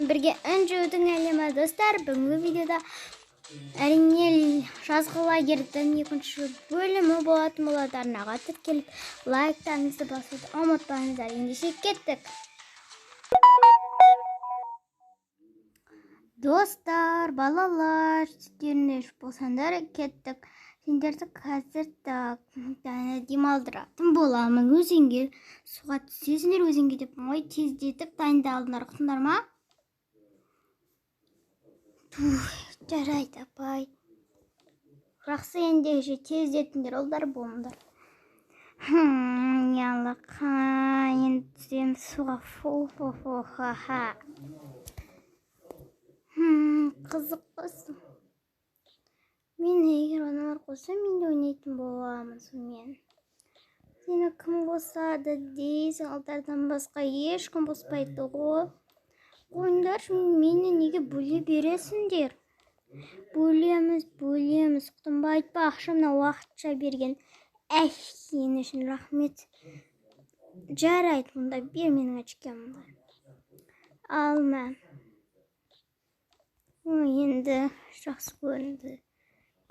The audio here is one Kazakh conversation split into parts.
Бірге үнжеудің әлемі достар. Бүгінгі видеода әрине жазғы лагерьдің екінші бөлімі болатын болады. Арнаға тіркеліп лайктарыңызды басуды ұмытпаңыздар. Ендеше кеттік. Достар, балалар, сіздеріне болсаңдар кеттік. Сендерді қазір демалдыратын боламын. Өзенге суға түсесіңдер, өзенге деп ой тездетіп дайындалдыңдар, ұқтыңдар ма? Жарайды апай. Жақсы ендеше тездетіңдер, олдар болыңдар. Ялықа, енді түсеміз суға. Фу-фу-фу-ха-ха. Қызық қыз. Мен егер оналар қоса, мен де ойнайтын боламын сонымен. Сені кім қосады дейсің, алдардан басқа ешкім қоспайды ғой. Қойыңдар, мені неге бөле бересіңдер? Бөлеміз, ұқтың ба, айтпа, ақшамна уақытша берген. Сен үшін рахмет. Жарайды, мұнда бер менің очкемді. Алма. Енді жақсы көрінді.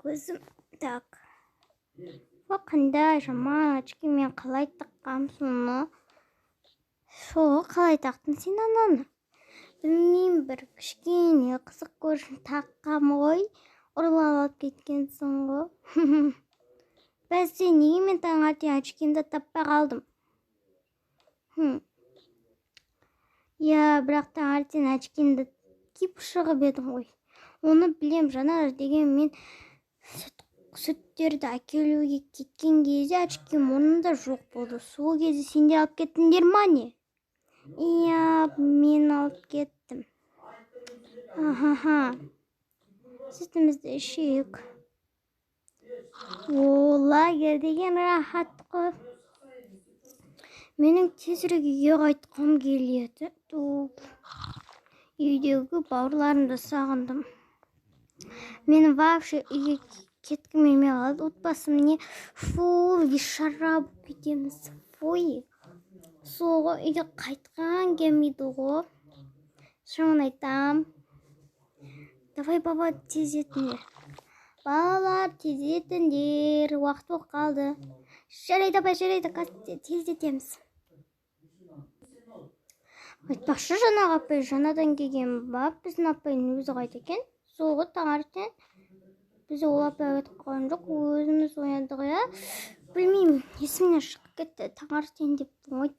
Көзім, так. Қандай жаман очки, мен қалай таққам соны? Соғы қалай тақтың сен ананы? Білмеймін, бір кішкене қызық көршін таққам ғой. Ұрлап алып кеткенсің ғой. Бәсе, неге мен таңертең очкемді таппай қалдым? Бірақ таңертең очкемді киіп шығып едім ғой. Оны білем, Жанар деген мен сүттерді әкелуге кеткен кезде очкем орнында жоқ болды. Сол кезде сендер алып кеттіңдер ма не? Мен алып кеттім. Сүтімізді ішейік. Лагерь деген рахат қой. Менің тезірек үйге қайтқым келеді. Үйдегі бауырларымды сағындым. Мен вообще үйге кеткім келмей қалды. Отбасым не? Шарап кетеміз. Соғы үйге қайтқан келмейді ғой. Шын айтам. Давай, баба, тездетіңдер. Балалар, тездетіңдер. Уақыт болып қалды. Жарайды, апай, жарайды. Тездетеміз. Айтпақшы, жаңағы апай жаңадан келген ба? Біздің апайның өзі қайда екен? Соғы таңертең біз ол апай айтып қалған жоқ, өзіміз ояндық, Білмеймін, есімнен шығып кетті. Таңертең деп ой,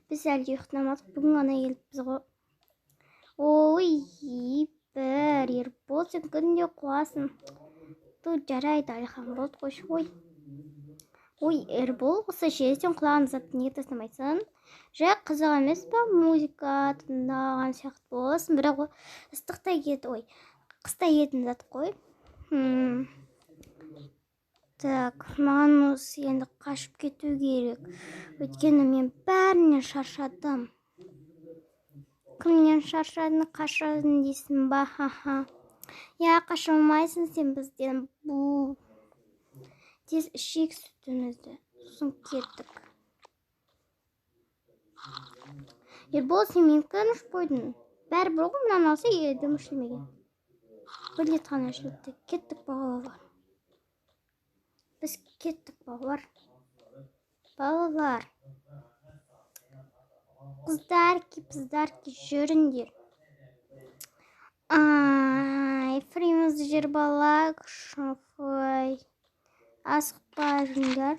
біз әлде ұйықтамадық, бүгін ғана келіппіз ғой. Бір Ербол, сен күнде қуасың. Жарайды, Алихан болды қойшы. Ербол, осы сен құлағын затты неге тастамайсың? Қызық емес па? Музыка тыңдаған сияқты боласың, бірақ ыстықтай кеді, қыстай етін зат қой. Так, маған осы енді қашып кету керек. Өйткені мен бәрінен шаршадым. Кімнен шаршадың, қашадың дейсің ба? Қашамайсың сен бізден. Тез ішек сүтімізді. Сосын кеттік. Ербол, сен мен көріш қойдың. Бәрі бір ғой, мұнан алса едім ішілмеген. Бір рет қана ішілді. Кеттік балалар. Біз кеттік балалар. Балалар. Қыздар ки жүріңдер. Фримізді жер балақ. Асықпа жүріңдер.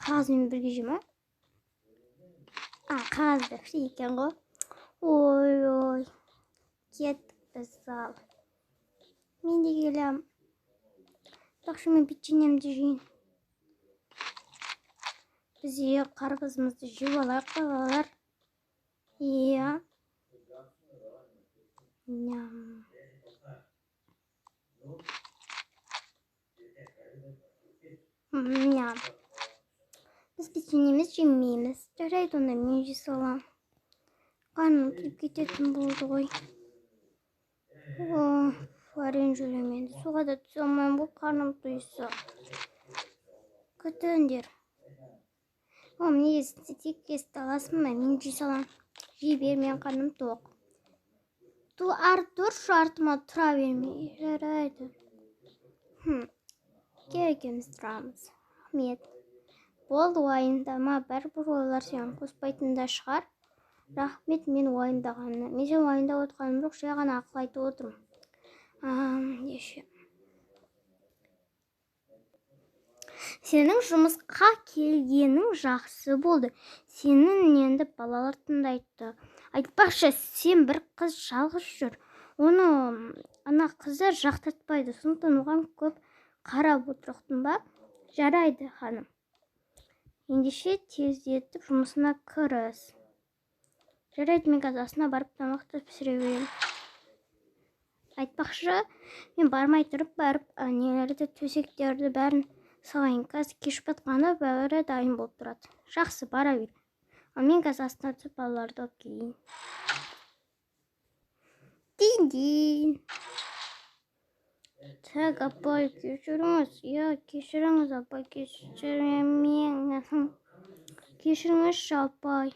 Қағазымен бірге жема. Қағазды екен ғой. Ой. Кеттік біз ал. Мен де келем. Тақшы мен печенемді жейін. Біз қарбызымызды жеп алайық балалар. Біз печенеміз жемейміз. Жарайды, онда мен жей салам. Қарным келіп кететін болды ғой. Фарен жүремен. Суға да түсе алмайым бұл, қарным тұйса. Күтіңдер. Мен есті тек есті аласың ба? Мен жей салам. Жей бер, мен қарным тоқ. Тұршы артыма тұра бермей. Жарайды. Екеуміз тұрамыз. Рахмет. Болды, уайымдама, бәрібір олар сені қоспайтын да шығар. Рахмет, мен уайымдағанына. Мен сен уайымдап отырғаным жоқ, жай ғана ақыл айтып отырмын. Сенің жұмысқа келгенің жақсы болды. Сенің енді балалар тыңдайды. Айтпақшы, сен бір қыз жалғыз жүр. Оны ана қыздар жақтатпайды. Сондықтан оған көп қарап отырықтың ба? Жарайды, ханым. Ендеше тездетіп жұмысына кіріс. Жарайды, мен қазір асына барып тамақты пісіре берейін. Айтпақшы, мен бармай тұрып барып, нелерді, төсектерді бәрін салайын. Қазір кешіп батқаны бәрі дайын болып тұрады. Жақсы, бара бер. Ал мен қазір астына түсіп балаларды алып келейін. Дин-дин. Так, апай, кешіріңіз. Кешіріңіз, апай, кешіріңізші, апай.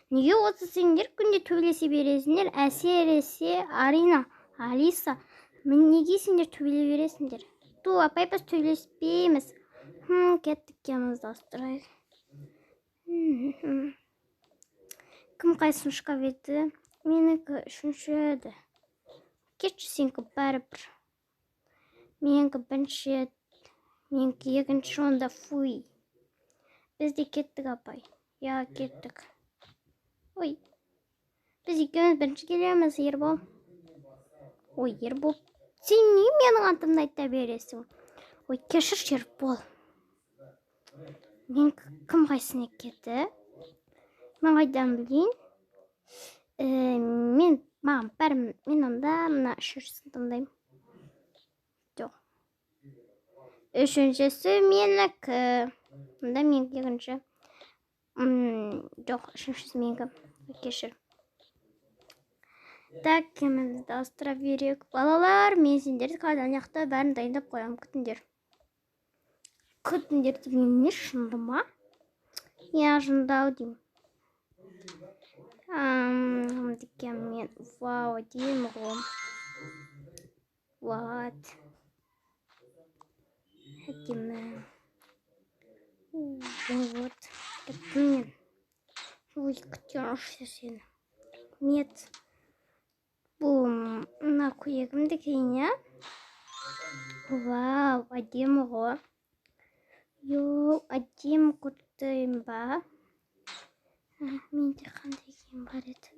Неге осы сендер күнде төбелесе бересіңдер? Әсіресе Алиса, неге сендер төбеле бересіңдер? Апай, біз төбелеспейміз. Кеттік, кеміздастырайық. Кім қайсын шкаф еді? Менікі үшінші еді. Кетші сенкі бәрібір. Менікі бірінші еді. Менікі екінші, онда фуй. Біз де кеттік, апай. Кеттік. Ой, біз екеуміз бірінші келеміз, Ербол. Ой, Ербол, сен не менің атымды айта бересің? Ой, кешір, Ербол. Мен кім қайсыне кетті? Мен қайдан білейін? Мен онда мына үшіншісін таңдаймын. Жоқ. Үшіншісі менікі. Онда менікі екінші. Жоқ, үшіншісі менікі. Кешір. Так, кемімізді астыра берек. Балалар, мен сендерді қазір аяқта бәрін дайындап қоямын. Күтіңдер. Күтіңдер деген не, шынды ма? Жындау деймін. Мен вау деймін ғой. Вот. Әкемен. Вот. Кеттім мен. Ой, күтіңші сені. Мет. Бұл мына көйлегімді киін, Вау, әдемі ғой. Әдемі күттім ба? Менде қандай киім бар еді?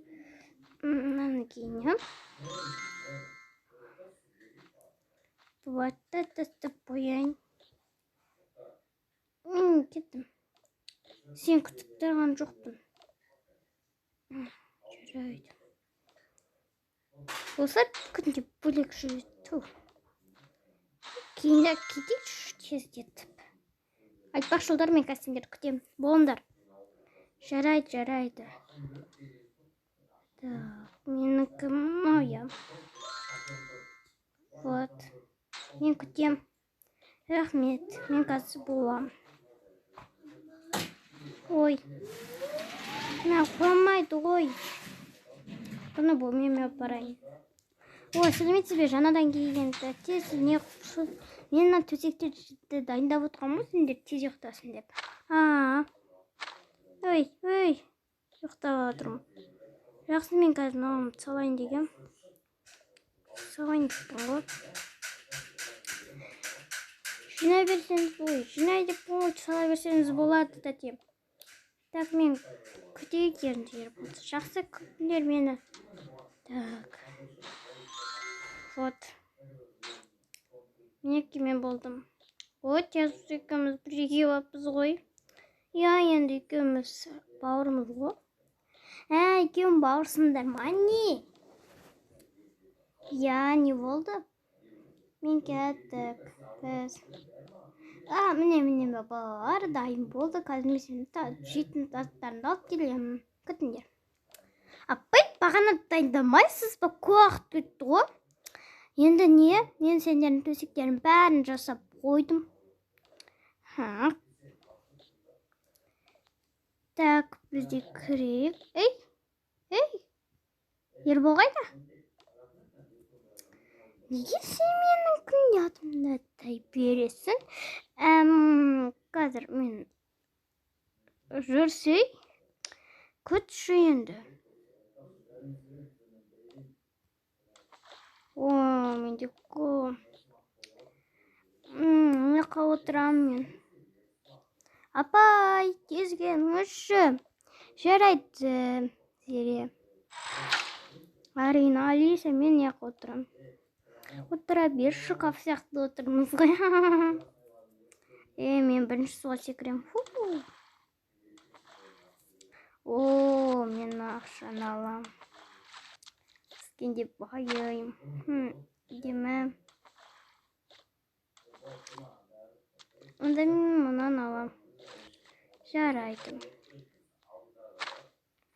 Мынаны киін, Бұлатты тастып қояйын. Мен кеттім. Сен күтіп тұрған жоқпын. Жарайды. Осылар күнде бөлек жүреді. Кейінді кетейікші тездетіп. Айтпақшы, ұлдар мен кәсімдер күтем. Болыңдар. Жарайды. Так, менікі моя. Вот. Мен күтем. Рахмет, мен қазір болам. Ой. Қоймайды ғой. Бұны бұл мен апарайын. Ой, сәлемет себе, жаңадан келген. Тез мен төсектерді дайындап отырған ғой, сендер тез ұйықтасын деп. Ой, ұйықтап отырмын. Жақсы, мен қазір мынауымды салайын дегем. Салайын деппін ғой. Жинай берсеңіз ғой, сала берсеңіз болады, тәтем. Так, мен күтейік еріндер болса. Жақсы күтіңдер мені. Так. Вот. Мен болдым. Вот, жазып екеуміз бірге баппыз ғой. Енді екеуміз бауырымыз ғой. Екеуім бауырсыңдар ма? Не? Не болды? Мен кеттік. Біз. Міне балалар дайын болды. Қазір мен сені жейтін заттарымды алып келемін. Күтіңдер. Апай, бағана дайындамайсыз ба? Уақыт өтті ғой. Енді не? Мен сендердің төсектерін бәрін жасап қойдым. Так, бізде кірейік. Ербол қайда? Неге сен менің күнде атымды аттай бересің? Қазір мен жүрсей, күтші енді. Менде көп. Мына отырам мен. Апай, кезгеніңізші. Жарайды, Зере. Арина, Алиса, мен яқ отырам. Отыра бер, шкаф сияқты отырмыз ғой. Мен бірінші суға секірем. Мен ақшаны алам. Скенде байым. Демі. Онда мен мұнан алам. Жарайды.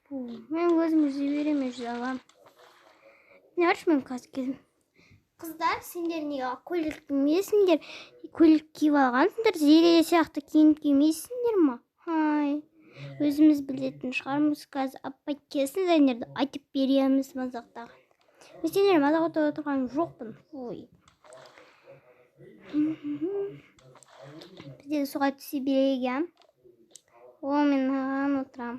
Мен өзім жүзе берем, жүзе алам. Не арш мен қазір келдім. Қыздар, сендер неге көйлек кимейсіңдер? Көйлек киіп алғансыңдар, Зере сияқты киініп кимейсіңдер ма? Өзіміз білетін шығармыз. Қазір апай келсін, сендерді айтып береміз мазақтаған. Мен сендер мазақ отырған жоқпын. Бізде суға түсе берейік. Мен аған отырам.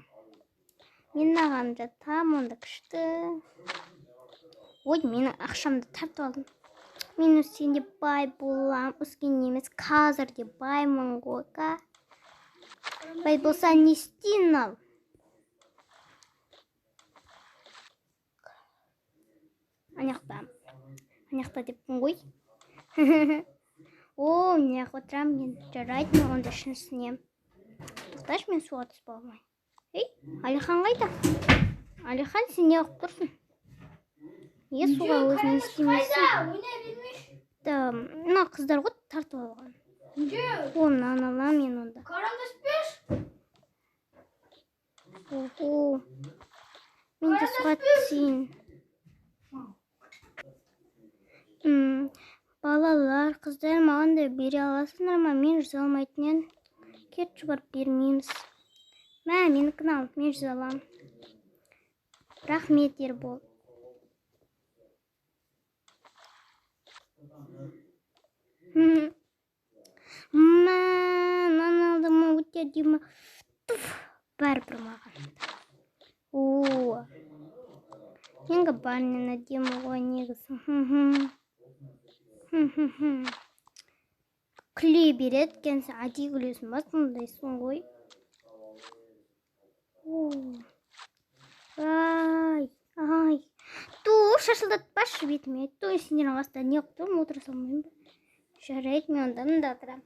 Мен аған жатам, онда күшті. Менің ақшамды тартып алдым. Мен өскенде бай болам. Өскенде емес, қазір де баймын ғой. Бай болса не істейін ал? Анақта деппін ғой. Неғып отырам мен. Жарайды, мен онда үшіншісіне. Тоқташ, мен суға түспей алмай. Алихан қайда? Алихан, сен не оқып тұрсың? Неге суға өзін істемейсің? Мына қыздар ғой тартып алған. Онан алам мен онда. Мен де суға түсейін. Балалар, қыздар, маған да бере аласыңдар ма? Мен жүзе алмайтын едім. Кетші бар, бермейміз. Менікін ал, мен жүзе алам. Рахмет, Ербол. Алдыма өте деймі. Бәрібір маған. Енді барнен әдемі ғой негізі. Күле береді, кәнсі әдей күлесің ба, сондайсың ғой. Шашылдатпашы бетіме. Сендердің қасында не қып тұрмын, отыра салмайым ба? Жарайды, мен онда мында тұрам.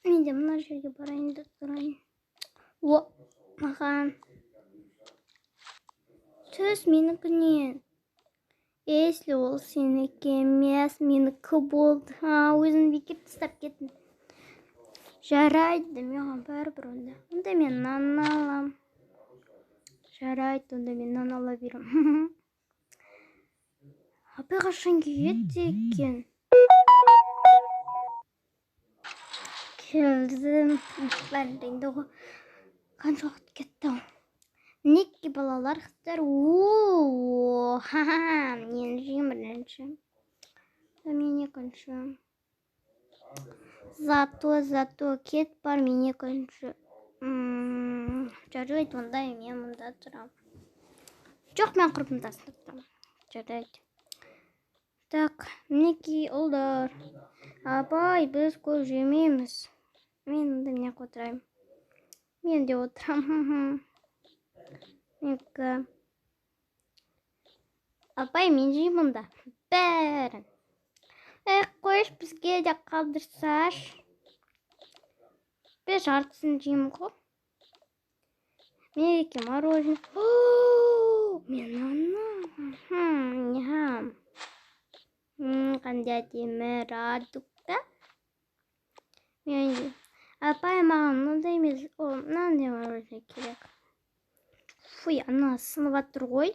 Мен де мына жерге барайын да тұрайын. Маған түс менікінен. Если ол сенікі емес, менікі болды. Өзін бекер тастап кеттім. Жарайды, маған бәрібір онда. Онда мен нан алам. Жарайды, онда мен нан ала берем. Апай қашан келеді екен? Келдім. Бәрінде ғой. Қанша уақыт кетті? Мінекей балалар, қыздар. Мен жеймін бірінші. Мен екінші. Зато кет бар, мен екінші. Жарайды, онда мен мұнда тұрам. Жоқ, мен құрбымдасын тұрам. Жарайды. Так, мінекей ұлдар. Апай, біз көп жемейміз. Мен онда не отырайым? Мен де отырам. Апай, мен жеймін мұнда. Бәрін. Қойш, бізге де қалдырсаш. Біз жартысын жеймін ғой. Мен еке морожен. Мен анам. Қандай әдемі радуга. Апай, маған мынандай емес, мынандай морожен керек. Ана сынып жатыр ғой.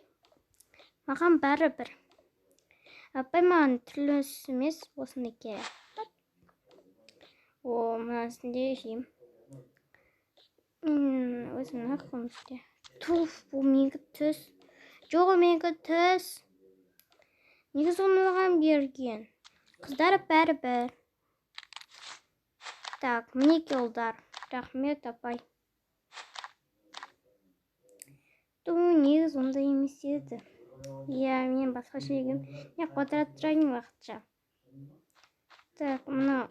Маған бәрібір. Апай, маған түрлі емес, осындай керек. Мынасында жеймін. Өзім ақымызде. Бұл менікі түс. Жоқ, менікі тіс. Неге соны маған берген? Қыздар бәрібір. Так, мінеки ұлдар. Рахмет, апай. Негіз онда емес еді. Иә, мен басқа шегім. Я квадрат тұрайын уақытша. Так, мына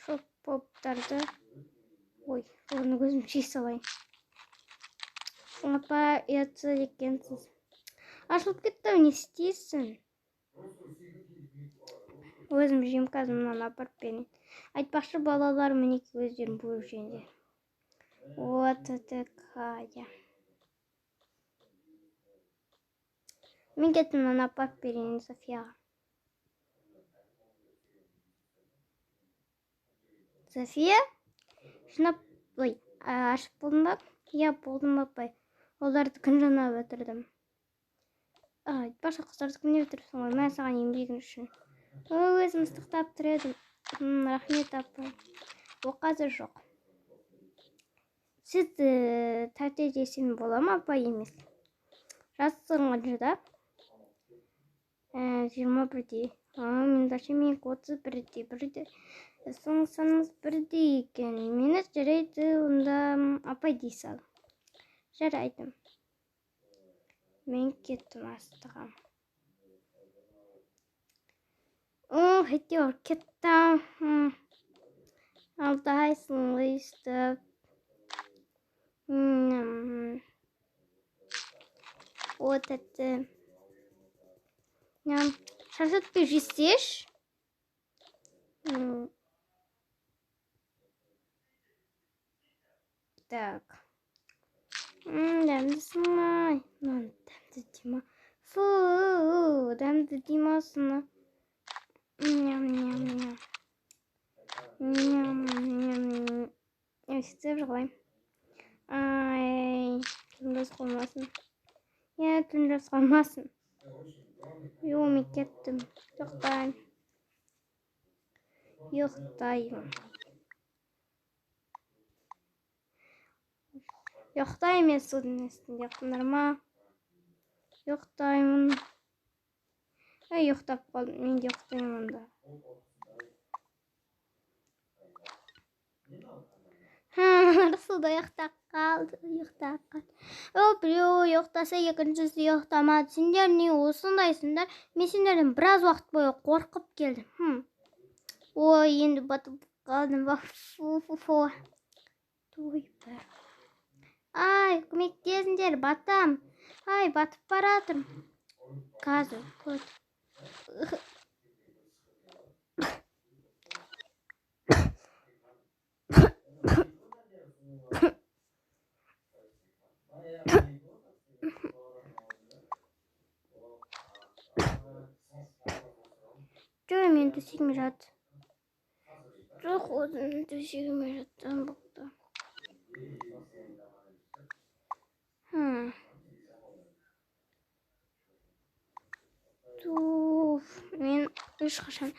шоп поптарды. Ой, оны көзім жей салайын. Апа, етсіз екенсіз. Ашылып кетті, не істейсің? Өзім жейм қазір мынаны апарып берейін. Айтпақшы балалар мінеки өздерін бөліп жейді. Вот такая. Мен кеттім мынаны апарып берейін Софияға. София? Шынап, ой, ашып болдың ба? Я болдым апай. Оларды күн жанап өтірдім. Айтпақшы қыздарды күнде өтіріпсің ғой, мен саған еңбегің үшін. Өзім ыстықтап тұр едім. Рахмет апай. Ол қазір жоқ. Сіз тәрте жесем бола ма апай емес? Жасың қаншада? 21-де. Мендеше мен 31-де. Соңсаңыз бірде екен. Мені жарайды, онда апай дей сал. Жарайды. Мен кеттім астығам. Әйтеуір кеттім. Алдайсың өйстіп. Вот это. Шаршатпай жесеш? Так. Дәмді сымай. Дәмді дейма. Фу, дәмді деймасыны. Ням-ням-ням. Ням-ням-ням. Өйстіп жылайым. Ай, түндіз қолмасын. Я түндіз қолмасын. Йо, мен кеттім. Жоқтайым. Жоқтайым. Жоқтайым мен судың үстінде. Жоқтыңдар ма? Жоқтаймын. Жоқтап қалдым. Мен жоқтаймын онда. Суда жоқтап қалды. Біреу жоқтаса екіншісі жоқтамады. Сендер не осындайсыңдар? Мен сендерден біраз уақыт бойы қорқып келдім. Ой, енді батып қалдым. Фу. Ай, көмектесіңдер, батам. Ай, батып баратырмын. Қазір, көт. Жоқ, мен төсегіме жат. Жоқ, өзім төсегіме жаттан бұқты. Мен ешқашан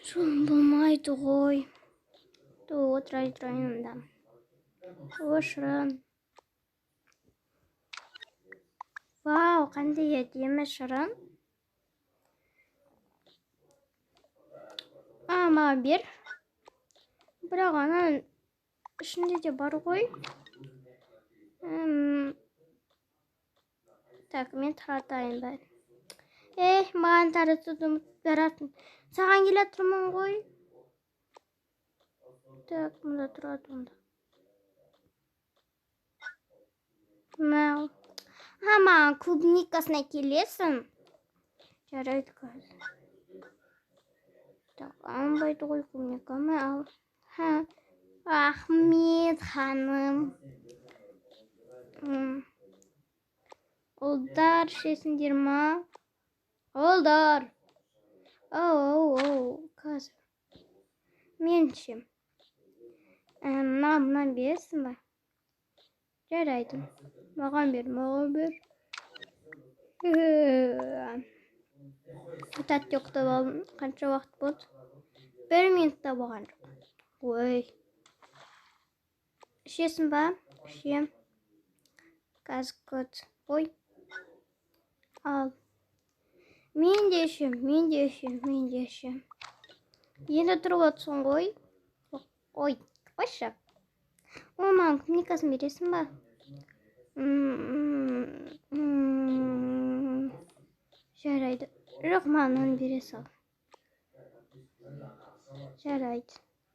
жолым болмайды ғой. Отырайын онда. Шырын. Вау, қандай әдемі шырын. Маған бер. Бірақ ананың ішінде де бар ғой. Так, мен таратайын бәрін. Маған таратуды ұмытып барасың. Саған келе тұрмын ғой. Так, мұнда тұрады онда. Маған клубникасына келесің. Жарайды қазір. Так, алынбайды ғой клубниканы ал. Рахмет, ханым. Ұлдар шесіңдер ма? Ұлдар. Қазір. Мен шем. Мынан бересің ба? Жарайды. Маған бер. Тәтті ұқтап алдым. Қанша уақыт болды? 1 минутта болған жоқ. Ой. Ішесің ба? Ішем. Қазір көт. Ой. Al. Мен де ішем. Енді тұрып отырсың ғой. Ой, қойшы. О, маған клубникасын бересің ба? Жарайды. Жоқ, маған оны бере сал. Жарайды.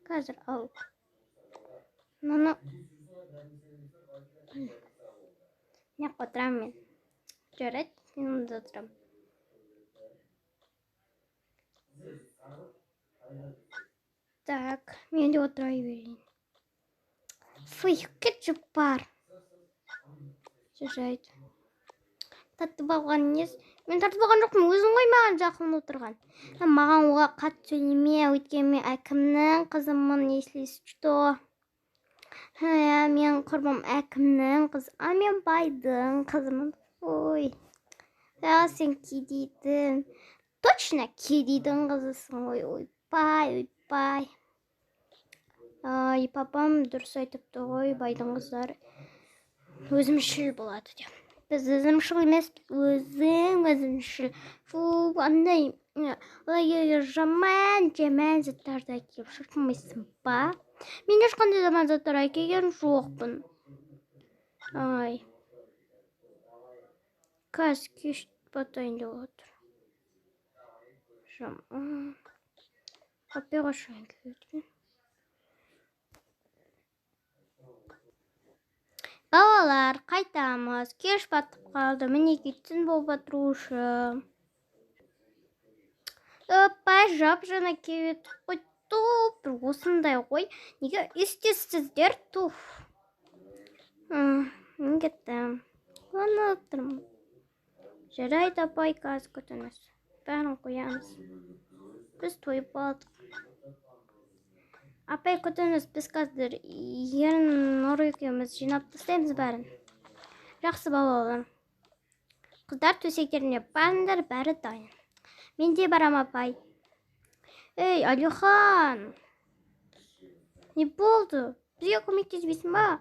Қазір ал. Мына не отырамын мен. Жарайды, мен онда отырамын. Так, мен де отыра берейін. Фуй, кетчуп бар. Жарайды. Тартып алған нес? Мен тартып алған жоқпын, өзің ғой маған жақын отырған. Маған оға қатты сөйлеме, өйткені мен әкімнің қызымын, если что. Мен құрбым әкімнің қызы, мен байдың қызымын. Ой. Сен кедейдің. Точно кедейдің қызысың. Ойбай. Папам дұрыс айтыпты ғой, байдың қыздары өзімшіл болады деп. Біз өзімшіл емес, өзімшіл. Фу, андай жаман заттарды әкеліп шырқымайсың ба? Мен ешқандай жаман заттар әкелген жоқпын. Қазір кеш батайын деп отыр. Қапеға шайын келетін. Балалар, қайтамыз. Кеш батып қалды. Міне кетсін болып отырушы. Жап-жана кебет қой. Бір осындай қой. Неге істессіздер? Мен кеттім. Оны отырмын. Жарайды, апай, қазір күтіңіз. Бәрін қоямыз. Біз тойып алдық. Апай, күтіңіз, біз қазір Нұр екеуміз жинап тастаймыз бәрін. Жақсы балалар. Қыздар төсектеріне барыңдар, бәрі дайын. Мен де барам, апай. Ей, Алихан. Не болды? Бізге көмектеспейсің ба?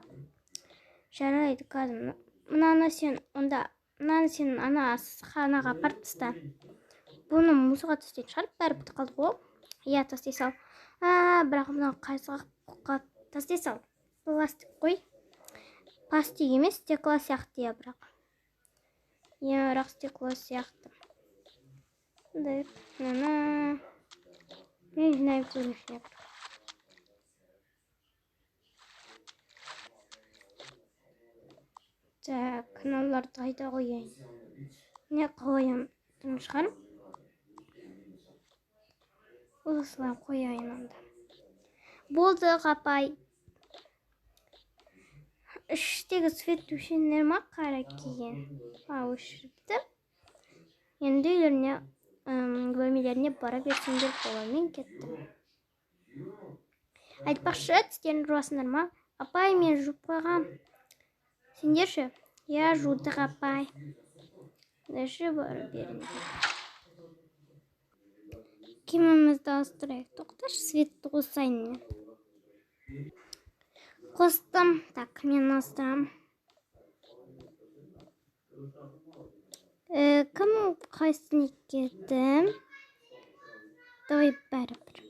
Жарайды, қазір. Мынаны сен ана асханаға апарып таста. Бұны мусорға тастайтын шығар, бәрі бітіп қалды ғой. Иә, тастай сал. Бірақ мына қайсыға тастай сал. Пластик қой. Пластик емес, стекло сияқты я бірақ. Бірақ стекло сияқты. Мен жинайым сөйлесіне бір. Так, мыналарды қайда қояйын? Не қояйын? Шығарым? Осылай қояйын онда. Болды, апай. Іштегі свет өшінер ма қара кейін? Өшіріпті. Енді үйлеріне, бөлмелеріне бара берсеңдер болады. Мен кеттім. Айтпақшы, тістерін жуасыңдар ма? Апай, мен жуып қойғам. Сендер ше? Я жудық, апай. Дәші бар беріңдер. Кемімізді ауыстырайық. Тоқташы, светті қосайын. Қостым. Так, мен ауыстырам. Кім қайсын екеді? Давай бәрі бір.